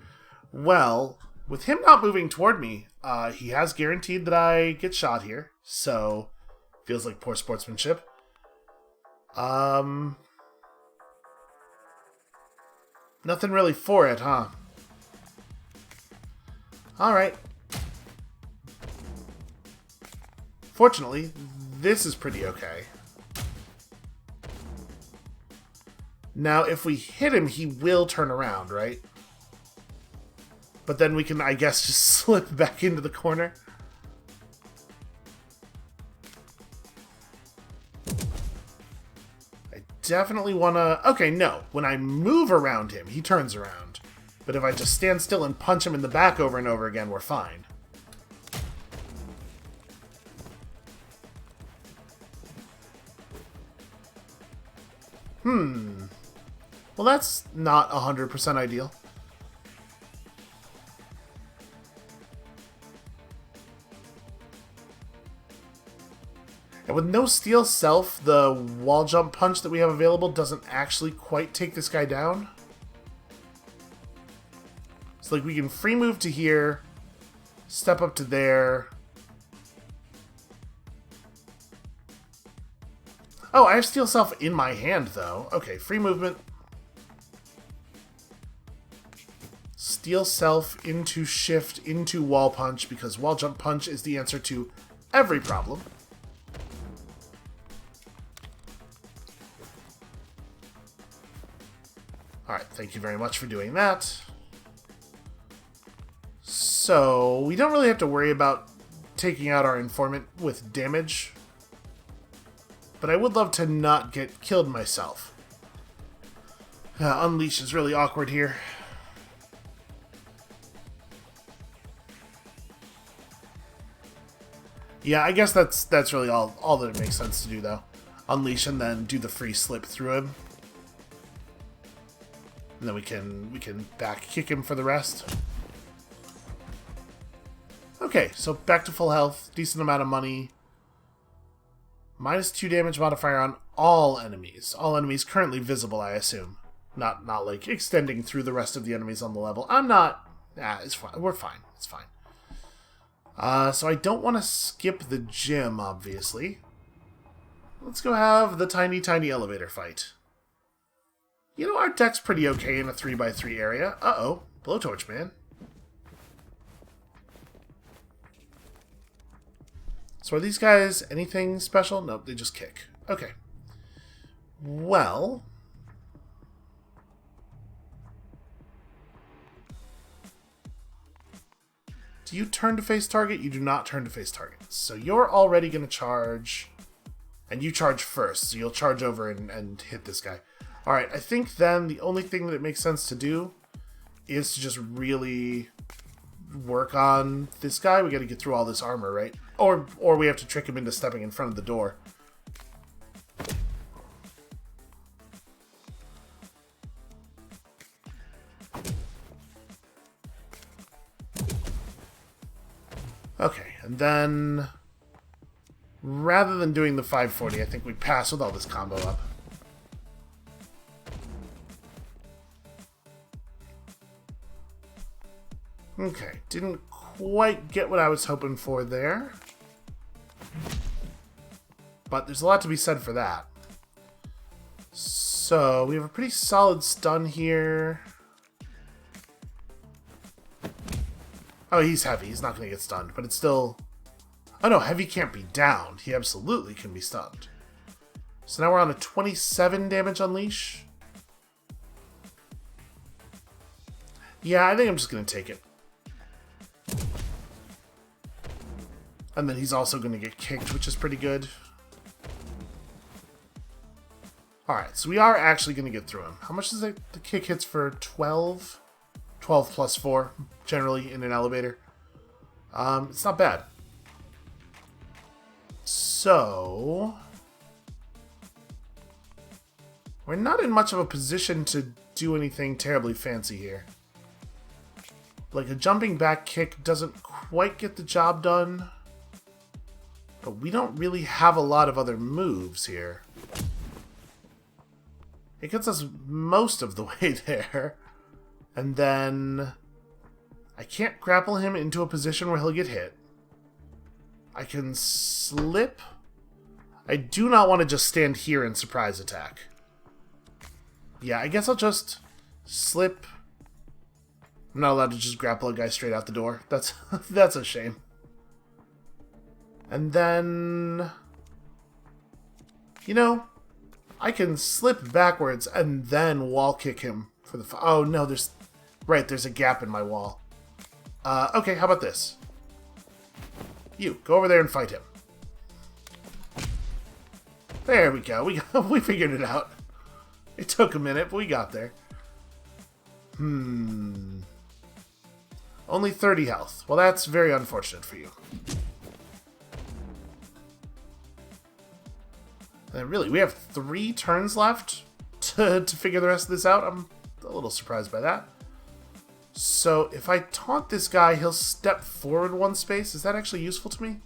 Well, with him not moving toward me, he has guaranteed that I get shot here. So, feels like poor sportsmanship. Nothing really for it, huh? Alright. Fortunately, this is pretty okay. Now, if we hit him, he will turn around, right? But then we can, I guess, just slip back into the corner. I definitely want to... Okay, no. When I move around him, he turns around. But if I just stand still and punch him in the back over and over again, we're fine. Well, that's not 100% ideal. And with no steel self, the wall jump punch that we have available doesn't actually quite take this guy down. So like we can free move to here, step up to there. Oh, I have steel self in my hand though. Okay, free movement. Steel self into shift into wall punch because wall jump punch is the answer to every problem. Alright, thank you very much for doing that. So, we don't really have to worry about taking out our informant with damage. But I would love to not get killed myself. Unleash is really awkward here. Yeah, I guess that's really all that it makes sense to do, though. Unleash and then do the free slip through him. And then we can back kick him for the rest. Okay, so back to full health, decent amount of money. -2 damage modifier on all enemies. All enemies currently visible, I assume. Not like extending through the rest of the enemies on the level. I'm not. It's fine. We're fine. It's fine. So I don't want to skip the gym, obviously. Let's go have the tiny elevator fight. You know, our deck's pretty okay in a 3x3 area. Uh-oh. Blowtorch, man. So are these guys anything special? Nope, they just kick. Okay. Well... do you turn to face target? You do not turn to face target. So you're already going to charge... and you charge first, so you'll charge over and hit this guy. Alright, I think then the only thing that it makes sense to do is to just really work on this guy. We gotta get through all this armor, right? Or we have to trick him into stepping in front of the door. Okay, and then rather than doing the 540, I think we pass with all this combo up. Okay, didn't quite get what I was hoping for there. But there's a lot to be said for that. So, we have a pretty solid stun here. Oh, he's heavy. He's not going to get stunned, but it's still... oh no, heavy can't be downed. He absolutely can be stunned. So now we're on a 27 damage unleash. Yeah, I think I'm just going to take it. And then he's also going to get kicked, which is pretty good. Alright, so we are actually going to get through him. How much is it? The kick hits for 12? 12 plus 4, generally, in an elevator. It's not bad. So... we're not in much of a position to do anything terribly fancy here. Like, a jumping back kick doesn't quite get the job done. But we don't really have a lot of other moves here. It gets us most of the way there. And then... I can't grapple him into a position where he'll get hit. I can slip. I do not want to just stand here and surprise attack. Yeah, I guess I'll just slip. I'm not allowed to just grapple a guy straight out the door. That's that's a shame. And then... you know, I can slip backwards and then wall kick him for the... oh, no, there's... right, there's a gap in my wall. Okay, how about this? You, go over there and fight him. There we go. We figured it out. It took a minute, but we got there. Only 30 health. Well, that's very unfortunate for you. And really, we have 3 turns left. to figure the rest of this out. I'm a little surprised by that. So if I taunt this guy, he'll step forward 1 space. Is that actually useful to me?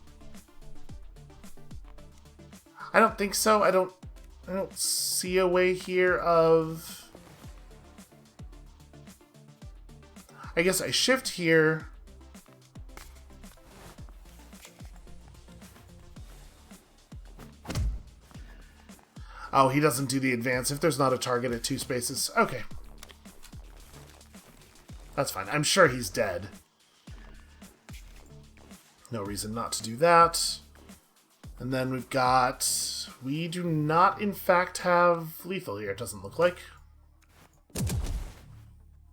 I don't think so. I don't see a way here of... I guess I shift here. Oh, he doesn't do the advance if there's not a target at 2 spaces. Okay. That's fine. I'm sure he's dead. No reason not to do that. And then we've got... We do not, in fact, have lethal here, it doesn't look like.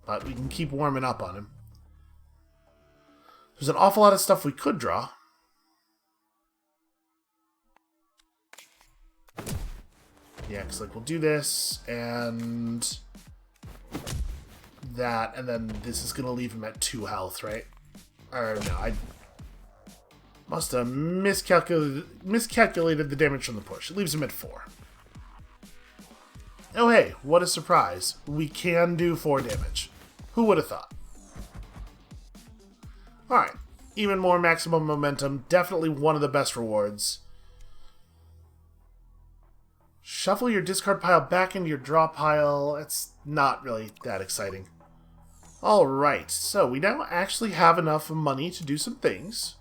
But we can keep warming up on him. There's an awful lot of stuff we could draw. Yeah, because like we'll do this, and that, and then this is going to leave him at 2 health, right? Or no, I must have miscalculated the damage from the push. It leaves him at 4. Oh hey, what a surprise. We can do 4 damage. Who would have thought? Alright, even more maximum momentum. Definitely one of the best rewards. Shuffle your discard pile back into your draw pile. It's not really that exciting. Alright, so we now actually have enough money to do some things.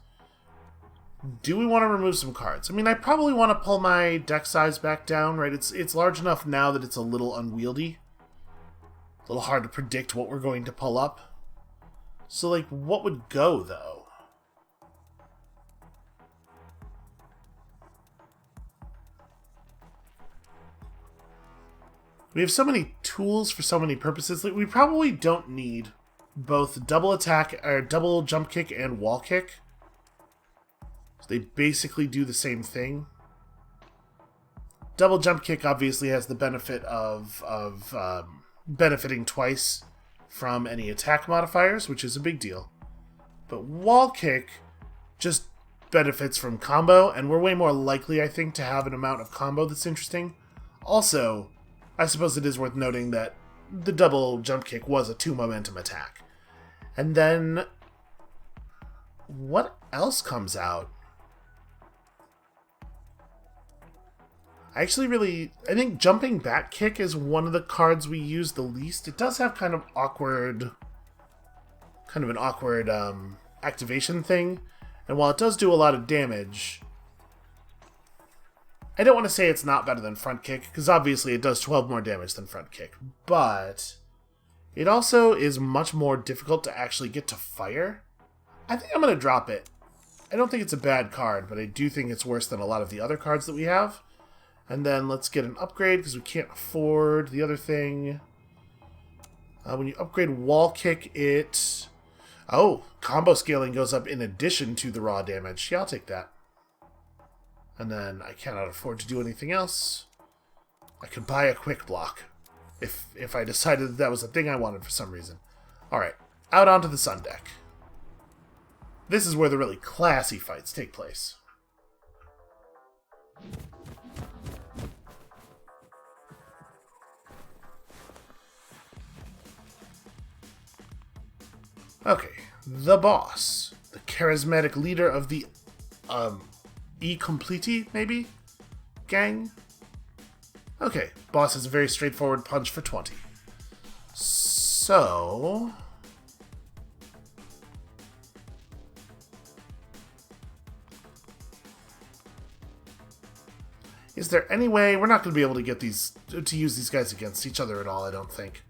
Do we want to remove some cards? I mean, I probably want to pull my deck size back down, right? It's large enough now that it's a little unwieldy. A little hard to predict what we're going to pull up. So, like, what would go, though? We have so many tools for so many purposes. Like, we probably don't need both double attack, or double jump kick and wall kick. So they basically do the same thing. Double jump kick obviously has the benefit of benefiting twice from any attack modifiers, which is a big deal. But wall kick just benefits from combo, and we're way more likely, I think, to have an amount of combo that's interesting. Also, I suppose it is worth noting that the double jump kick was a 2 momentum attack. And then, what else comes out? I think jumping back kick is one of the cards we use the least. It does have kind of an awkward activation thing. And while it does do a lot of damage, I don't want to say it's not better than front kick, because obviously it does 12 more damage than front kick. But it also is much more difficult to actually get to fire. I think I'm going to drop it. I don't think it's a bad card, but I do think it's worse than a lot of the other cards that we have. And then let's get an upgrade, because we can't afford the other thing. When you upgrade wall kick, it... Oh, combo scaling goes up in addition to the raw damage. Yeah, I'll take that. And then I cannot afford to do anything else. I could buy a quick block if I decided that was a thing I wanted for some reason. Alright, out onto the sun deck. This is where the really classy fights take place. Okay, the boss. The charismatic leader of the, E-Completi, maybe? Gang? Okay, boss has a very straightforward punch for 20. So... is there any way... We're not going to be able to get these... to use these guys against each other at all, I don't think.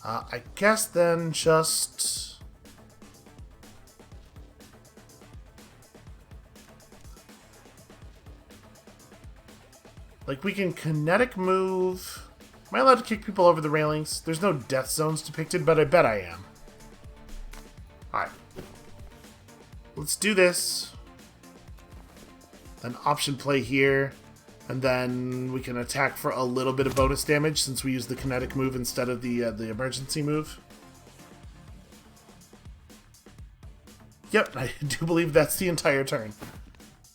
I guess then just... like, we can kinetic move... Am I allowed to kick people over the railings? There's no death zones depicted, but I bet I am. Alright. Let's do this. Then option play here. And then we can attack for a little bit of bonus damage since we use the kinetic move instead of the emergency move. Yep, I do believe that's the entire turn.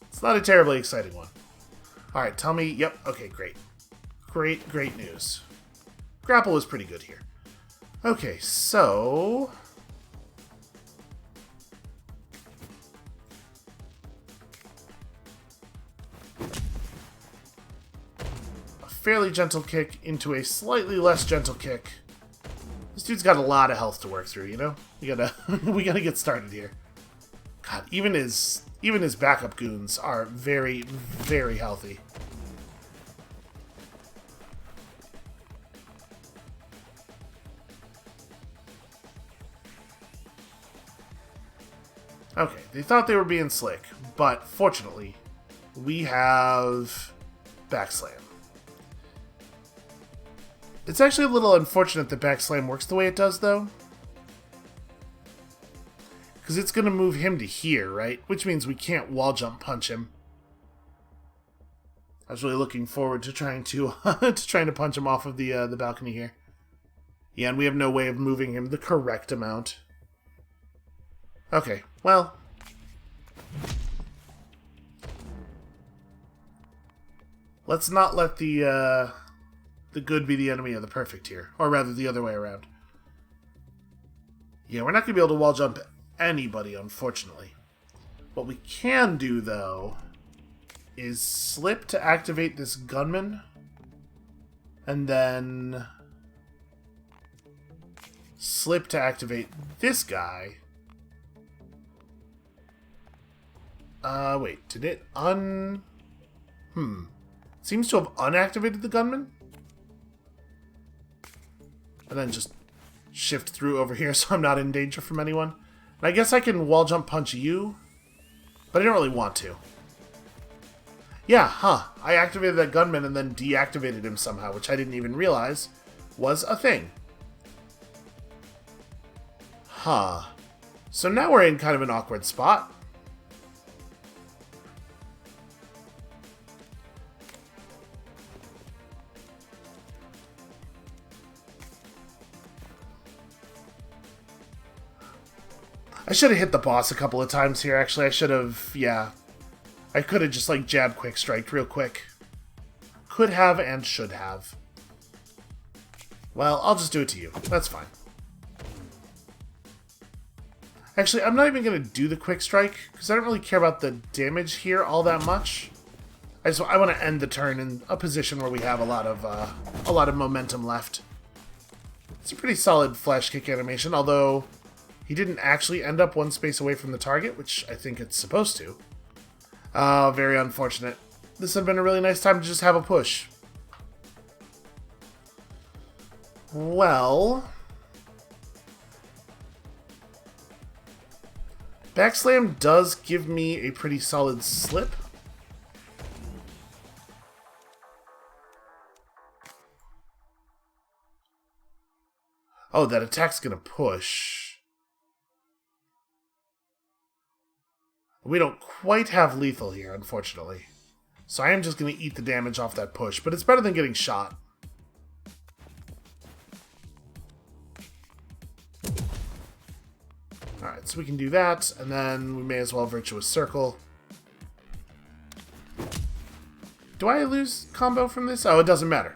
It's not a terribly exciting one. Alright, tell me... Yep, okay, great. Great, great news. Grapple was pretty good here. Okay, so... a fairly gentle kick into a slightly less gentle kick. This dude's got a lot of health to work through, you know? We gotta we gotta get started here. God, even his backup goons are very, very healthy. Okay, they thought they were being slick, but fortunately, we have backslam. It's actually a little unfortunate that backslam works the way it does, though. Because it's going to move him to here, right? Which means we can't wall jump punch him. I was really looking forward to trying to punch him off of the balcony here. Yeah, and we have no way of moving him the correct amount. Okay, well. Let's not let the good be the enemy of the perfect here. Or rather, the other way around. Yeah, we're not going to be able to wall jump anybody, unfortunately. What we can do, though, is slip to activate this gunman. And then slip to activate this guy. Wait, did it seems to have unactivated the gunman? And then just shift through over here so I'm not in danger from anyone. And I guess I can wall jump punch you, but I don't really want to. Yeah, I activated that gunman and then deactivated him somehow, which I didn't even realize was a thing. So now we're in kind of an awkward spot. I should have hit the boss a couple of times here, actually. I should have, yeah. I could have just, like, jab quick strike real quick. Could have and should have. Well, I'll just do it to you. That's fine. Actually, I'm not even going to do the quick strike, because I don't really care about the damage here all that much. I want to end the turn in a position where we have a lot of momentum left. It's a pretty solid flash kick animation, although he didn't actually end up one space away from the target, which I think it's supposed to. Very unfortunate. This would have been a really nice time to just have a push. Well, backslam does give me a pretty solid slip. Oh, that attack's gonna push. We don't quite have lethal here, unfortunately. So I am just going to eat the damage off that push, but it's better than getting shot. Alright, so we can do that, and then we may as well Virtuous Circle. Do I lose combo from this? Oh, it doesn't matter.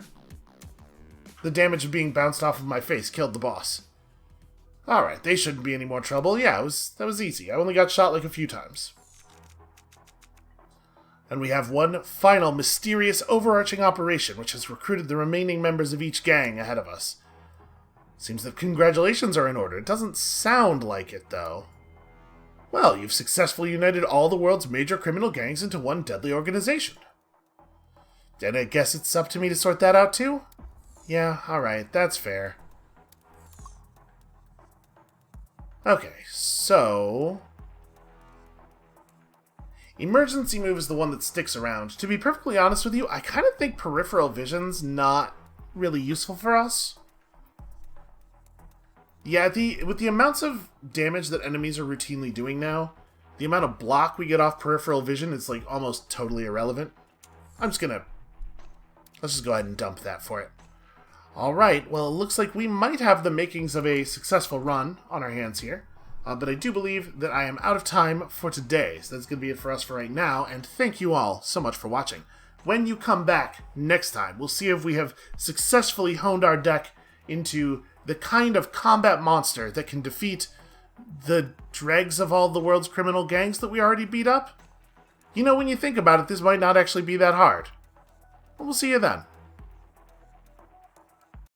The damage of being bounced off of my face killed the boss. Alright, they shouldn't be any more trouble. Yeah, that was easy. I only got shot like a few times. And we have one final mysterious overarching operation, which has recruited the remaining members of each gang ahead of us. Seems that congratulations are in order. It doesn't sound like it, though. Well, you've successfully united all the world's major criminal gangs into one deadly organization. And I guess it's up to me to sort that out, too? Yeah, alright, that's fair. Okay, so emergency move is the one that sticks around. To be perfectly honest with you, I kind of think peripheral vision's not really useful for us. Yeah, with the amounts of damage that enemies are routinely doing now, the amount of block we get off peripheral vision is like almost totally irrelevant. Let's just go ahead and dump that for it. Alright, well, it looks like we might have the makings of a successful run on our hands here. But I do believe that I am out of time for today, so that's going to be it for us for right now, and thank you all so much for watching. when you come back next time, we'll see if we have successfully honed our deck into the kind of combat monster that can defeat the dregs of all the world's criminal gangs that we already beat up. You know, when you think about it, this might not actually be that hard. We'll see you then.